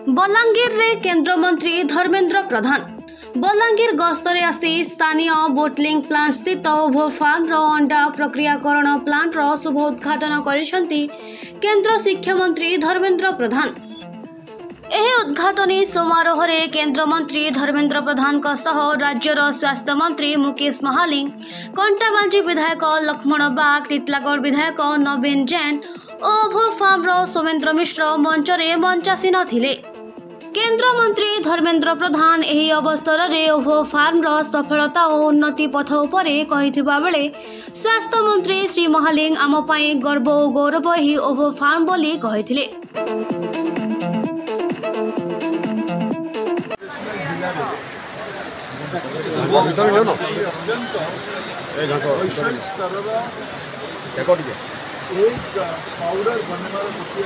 बलांगीर रे केंद्र मंत्री धर्मेंद्र प्रधान बलांगीर गस्तरे आसी स्थानीय बोटलिंग प्लांट स्थित ओभो फार्म अंडा प्रक्रियाकरण प्लांट शुभ उद्घाटन करिसेंती केंद्र शिक्षा मंत्री धर्मेंद्र प्रधान। एही उद्घाटनी समारोह रे केंद्र मंत्री धर्मेंद्र प्रधान राज्यर स्वास्थ्य मंत्री मुकेश महालिंग, कंटाबांजी विधायक लक्ष्मण बाग, टिटलागढ़ विधायक नवीन जैन ओभो फार्म सोमेन्द्र मिश्र मंचरे मंचासीन थिले। केंद्र मंत्री धर्मेंद्र प्रधान एही अवसर रे ओभो फार्म सफलता और उन्नति पथ उपरे कहिथिबा बेले स्वास्थ्य मंत्री श्री महालिंग आम पई गर्व और गौरव ही ओभो फार्म बोली कहिथिले। पाउडर बनवार गोटे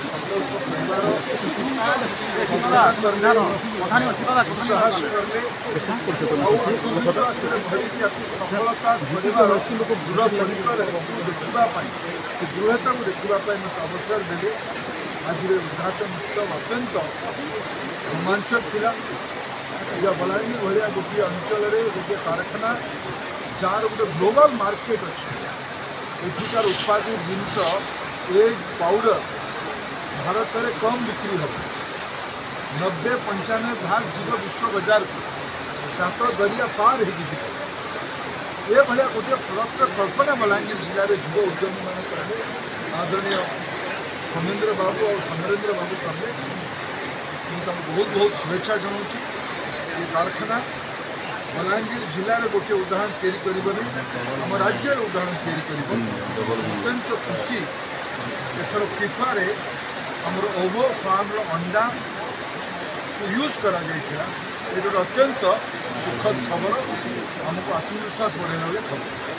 साहस कले सफलता दूर देखापी दृढ़ता को देखापी मत अवसर देले। आज उद्घाटन उत्सव अत्यंत रोमांचक था। बलांगीर भाया गोटे अंचल गोटे कारखाना जार गोटे ग्लोबल मार्केट अच्छे एठिकार उत्पादित जिनस एग पाउडर भारत में कम बिक्री हम 90-95 भाग जीव विश्व बाजार को 7 दरिया पार हो भाया गोटे प्रडक्ट कल्पना बलांगीर जिले में युव उद्यमी मान करेंगे। आदरणीय सोमेन्द्र बाबू और समरेन्द्र बाबू करेंगे बहुत बहुत शुभेच्छा जनाऊँ। ये कारखाना बलांगीर जिले में गोटे उदाहरण तैयारी राज्य उदाहरण अत्यंत खुशी। एथर फिफा रे हमर ओभो फार्म अंडा यूज करा अत्यंत सुखद खबर, आमको आत्मविश्वास बढ़ेगा खबर।